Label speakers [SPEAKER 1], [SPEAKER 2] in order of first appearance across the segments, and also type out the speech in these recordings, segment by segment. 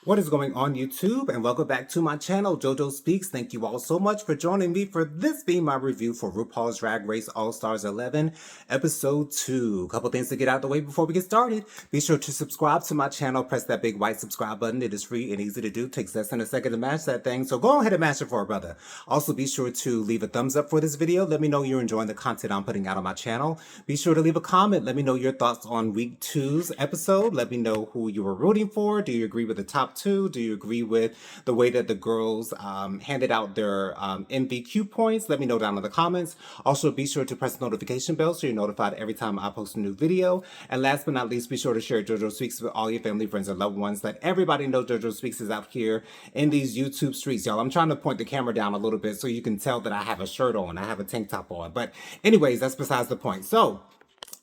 [SPEAKER 1] What is going on YouTube, and welcome back to my channel, JoJo Speaks. Thank you all so much for joining me for this being my review for RuPaul's Drag Race All-Stars 11 episode 2. Couple things to get out of the way before we get started. Be sure to subscribe to my channel, press that big white subscribe button. It is free and easy to do, takes less than a second to mash that thing, so go ahead and mash it for a brother. Also be sure to leave a thumbs up for this video. Let me know you're enjoying the content I'm putting out on my channel. Be sure to leave a comment. Let me know your thoughts on week 2's episode. Let me know who you were rooting for. Do you agree with the top 2? Do you agree with the way that the girls handed out their MVQ points? Let me know down in the comments. Also, be sure to press the notification bell so you're notified every time I post a new video. And last but not least, be sure to share JoJo Speaks with all your family, friends, and loved ones. Let everybody know JoJo Speaks is out here in these YouTube streets, y'all. I'm trying to point the camera down a little bit so you can tell that I have a shirt on. I have a tank top on. But anyways, that's besides the point. So,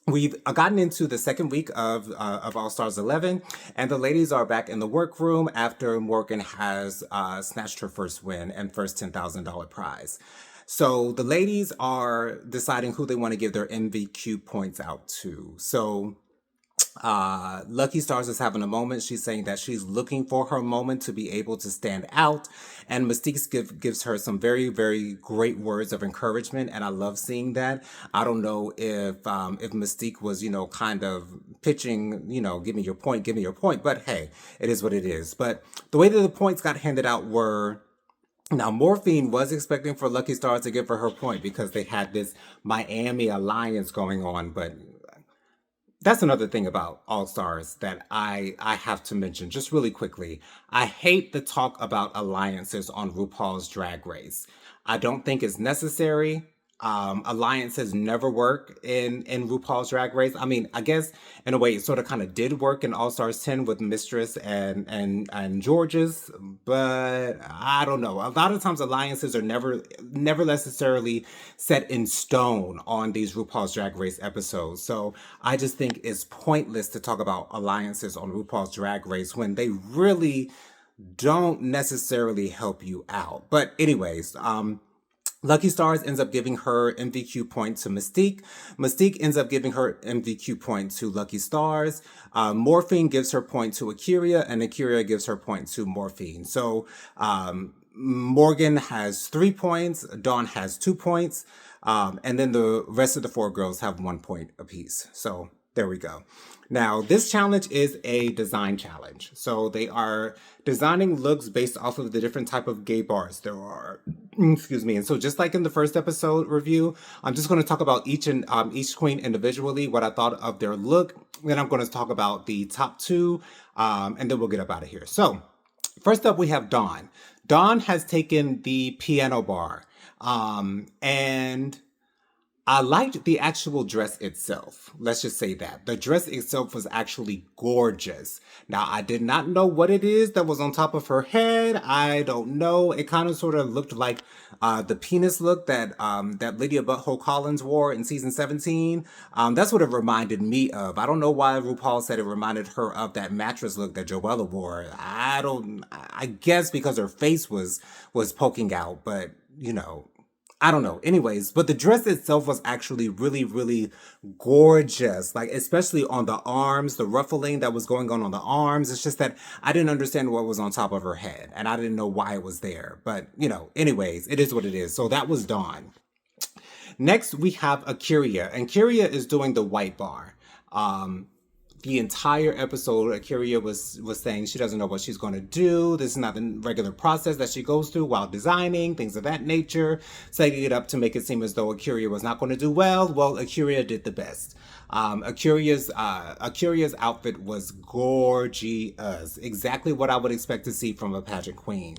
[SPEAKER 1] we've gotten into the second week of All Stars 11, and the ladies are back in the workroom after Morgan has snatched her first win and first $10,000 prize. So the ladies are deciding who they want to give their MVQ points out to. So Lucky Stars is having a moment. She's saying that she's looking for her moment to be able to stand out. And Mystique gives her some very, very great words of encouragement. And I love seeing that. I don't know if Mystique was, kind of pitching, give me your point, give me your point. But hey, it is what it is. But the way that the points got handed out were, now, Morphine was expecting for Lucky Stars to give her her point because they had this Miami alliance going on, but that's another thing about All Stars that I have to mention just really quickly. I hate the talk about alliances on RuPaul's Drag Race. I don't think it's necessary. Alliances never work in RuPaul's Drag Race. I mean, I guess in a way it sort of kind of did work in All Stars 10 with Mistress and George's, but I don't know. A lot of times alliances are never necessarily set in stone on these RuPaul's Drag Race episodes. So I just think it's pointless to talk about alliances on RuPaul's Drag Race when they really don't necessarily help you out. But anyways, Lucky Stars ends up giving her MVQ point to Mystique. Mystique ends up giving her MVQ point to Lucky Stars. Morphine gives her point to Akira, and Akira gives her point to Morphine. So Morgan has 3 points, Dawn has 2 points, and then the rest of the 4 girls have 1 point apiece. So there we go. Now, this challenge is a design challenge. So they are designing looks based off of the different type of gay bars there are. Excuse me. And so just like in the first episode review, I'm just going to talk about each queen individually, what I thought of their look. Then I'm going to talk about the top 2, and then we'll get up out of here. So first up, we have Dawn. Dawn has taken the piano bar, and I liked the actual dress itself. Let's just say that. The dress itself was actually gorgeous. Now, I did not know what it is that was on top of her head. I don't know. It kind of sort of looked like the penis look that Lydia Butthole Collins wore in season 17. That's what it reminded me of. I don't know why RuPaul said it reminded her of that mattress look that Joella wore. I guess because her face was poking out, but I don't know. Anyways, but the dress itself was actually really, really gorgeous. Like, especially on the arms, the ruffling that was going on the arms. It's just that I didn't understand what was on top of her head, and I didn't know why it was there. But, anyways, it is what it is. So that was Dawn. Next, we have Akira, and Akira is doing the white bar. The entire episode, Akira was saying she doesn't know what she's going to do. This is not the regular process that she goes through while designing, things of that nature, setting it up to make it seem as though Akira was not going to do well. Well, Akira did the best. Akira's outfit was gorgeous. Exactly what I would expect to see from a pageant queen.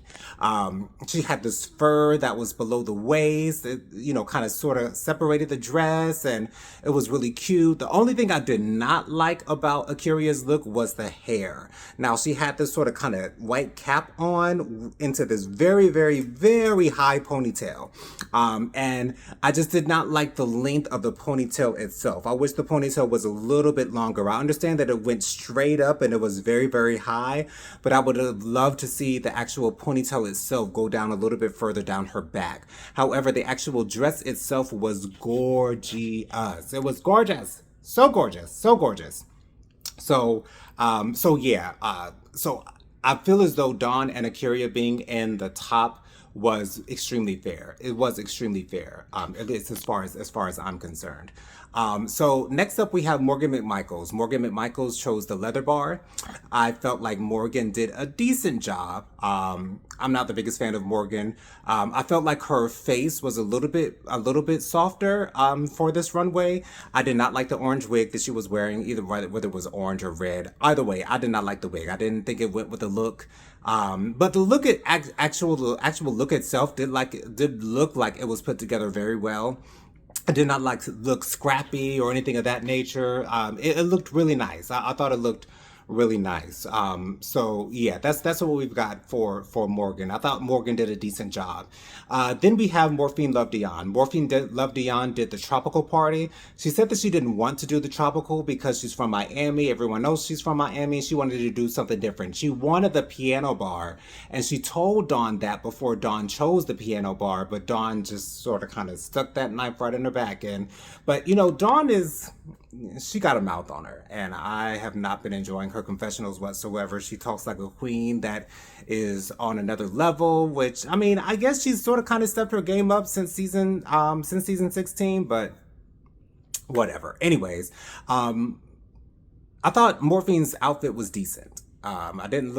[SPEAKER 1] She had this fur that was below the waist. It, kind of sort of separated the dress, and it was really cute. The only thing I did not like about Akira's look was the hair. Now, she had this sort of kind of white cap on into this very, very, very high ponytail. And I just did not like the length of the ponytail itself. I wish the ponytail was a little bit longer. I understand that it went straight up and it was very, very high, but I would have loved to see the actual ponytail itself go down a little bit further down her back. However, the actual dress itself was gorgeous. It was gorgeous. So gorgeous. So gorgeous. So, so yeah. So I feel as though Dawn and Akira being in the top was extremely fair. It was extremely fair, at least as far as I'm concerned. So next up we have Morgan McMichaels. Morgan McMichaels chose the leather bar. I felt like Morgan did a decent job. I'm not the biggest fan of Morgan. I felt like her face was a little bit softer for this runway. I did not like the orange wig that she was wearing, either whether it was orange or red. Either way, I did not like the wig. I didn't think it went with the look. But the look at the actual look itself did look like it was put together very well. I did not like look scrappy or anything of that nature. It looked really nice. I thought it looked really nice. So yeah, that's what we've got for Morgan. I thought Morgan did a decent job. Then we have Morphine Love Dion. Love Dion did the tropical party. She said that she didn't want to do the tropical because she's from Miami. Everyone knows she's from Miami. She wanted to do something different. She wanted the piano bar, and she told Dawn that before Dawn chose the piano bar, but Dawn just sort of kind of stuck that knife right in her back end. But Dawn she got a mouth on her, and I have not been enjoying her confessionals whatsoever. She talks like a queen that is on another level, which I mean, I guess she's sort of kind of stepped her game up since season 16, but whatever. Anyways, I thought Morphine's outfit was decent. I didn't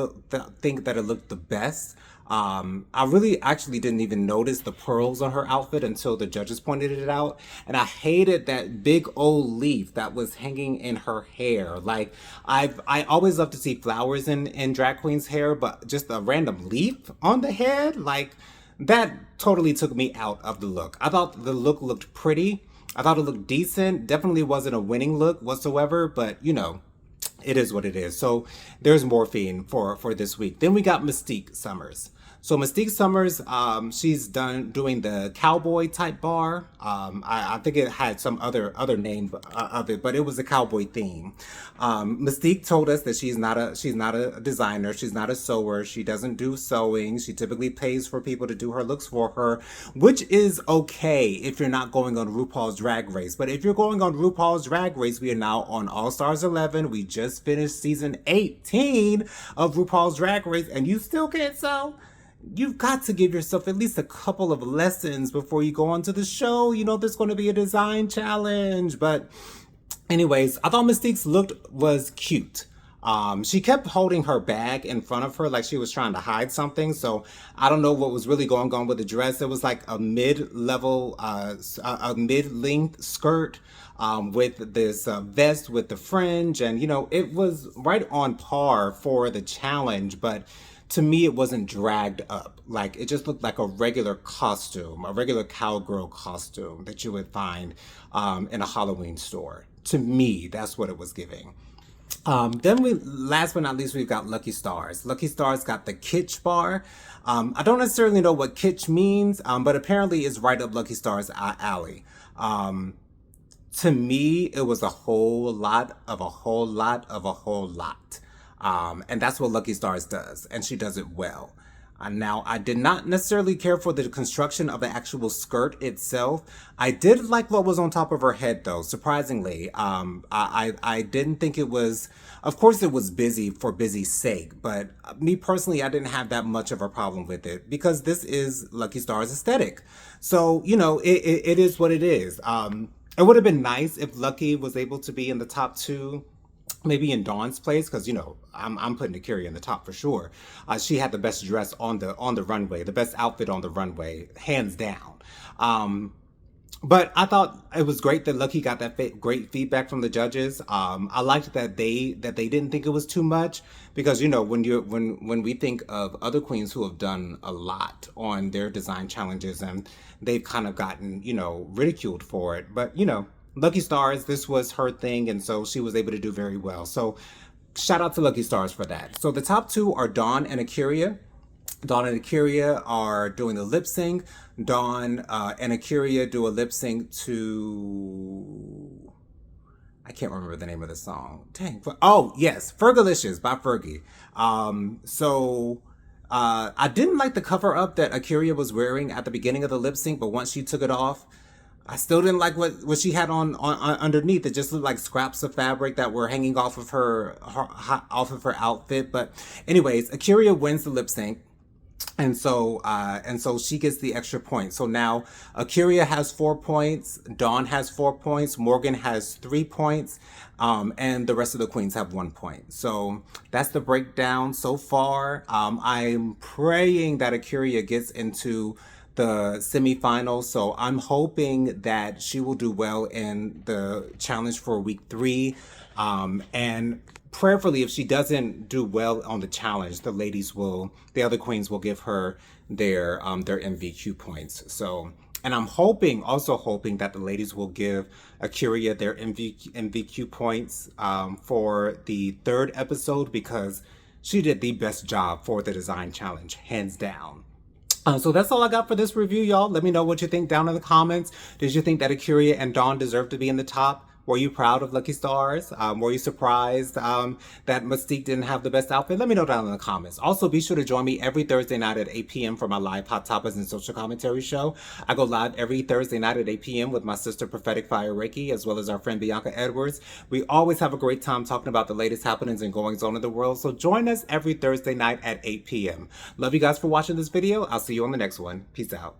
[SPEAKER 1] think that it looked the best. I really actually didn't even notice the pearls on her outfit until the judges pointed it out. And I hated that big old leaf that was hanging in her hair. Like, I always love to see flowers in drag queens' hair, but just a random leaf on the head, like, that totally took me out of the look. I thought the look looked pretty. I thought it looked decent. Definitely wasn't a winning look whatsoever, but it is what it is. So there's Morphine for this week. Then we got Mystique Summers. So Mystique Summers, she's doing the cowboy type bar. I think it had some other name of it, but it was a cowboy theme. Mystique told us that she's not a designer. She's not a sewer. She doesn't do sewing. She typically pays for people to do her looks for her, which is okay if you're not going on RuPaul's Drag Race. But if you're going on RuPaul's Drag Race, we are now on All Stars 11. We just finished season 18 of RuPaul's Drag Race, and you still can't sew. You've got to give yourself at least a couple of lessons before you go onto the show. There's going to be a design challenge. But anyways, I thought Mystique's look was cute. She kept holding her bag in front of her like she was trying to hide something. So I don't know what was really going on with the dress. It was like a mid-level, a mid-length skirt with this vest with the fringe. And, it was right on par for the challenge. But to me, it wasn't dragged up. Like, it just looked like a regular costume, a regular cowgirl costume that you would find in a Halloween store. To me, that's what it was giving. Last but not least, we've got Lucky Stars. Lucky Stars got the kitsch bar. I don't necessarily know what kitsch means, but apparently it's right up Lucky Stars' alley. To me, it was a whole lot of a whole lot of a whole lot. And that's what Lucky Stars does, and she does it well. Now, I did not necessarily care for the construction of the actual skirt itself. I did like what was on top of her head, though, surprisingly. I didn't think it was, of course it was busy for busy's sake, but me personally, I didn't have that much of a problem with it because this is Lucky Star's aesthetic. So, it is what it is. It would have been nice if Lucky was able to be in the top two, maybe in Dawn's place, because I'm putting Akira in the top for sure. She had the best dress on the runway, the best outfit on the runway, hands down. But I thought it was great that Lucky got that great feedback from the judges. I liked that they didn't think it was too much because when we think of other queens who have done a lot on their design challenges and they've kind of gotten ridiculed for it, but Lucky Stars, this was her thing, and so she was able to do very well. So shout out to Lucky Stars for that. So the top two are Dawn and Akira. Dawn and Akira are doing the lip sync. Dawn and Akira do a lip sync to... I can't remember the name of the song. Dang. Oh, yes. Fergalicious by Fergie. I didn't like the cover up that Akira was wearing at the beginning of the lip sync, but once she took it off, I still didn't like what she had on underneath. It just looked like scraps of fabric that were hanging off of her outfit. But anyways, Akira wins the lip sync. And so she gets the extra point. So now Akira has 4 points, Dawn has 4 points, Morgan has 3 points, and the rest of the queens have 1 point. So that's the breakdown so far. I'm praying that Akira gets into the semifinals. So I'm hoping that she will do well in the challenge for week 3. And prayerfully, if she doesn't do well on the challenge, the other queens will give her their MVQ points. So, and I'm also hoping that the ladies will give Akira their MVQ points for the 3rd episode, because she did the best job for the design challenge, hands down. So that's all I got for this review, y'all. Let me know what you think down in the comments. Did you think that Akira and Dawn deserve to be in the top? Were you proud of Lucky Stars? Were you surprised that Mystique didn't have the best outfit? Let me know down in the comments. Also, be sure to join me every Thursday night at 8 p.m. for my live Hot Topics and Social Commentary show. I go live every Thursday night at 8 p.m. with my sister Prophetic Fire Reiki, as well as our friend Bianca Edwards. We always have a great time talking about the latest happenings and goings on in the world, so join us every Thursday night at 8 p.m. Love you guys for watching this video. I'll see you on the next one. Peace out.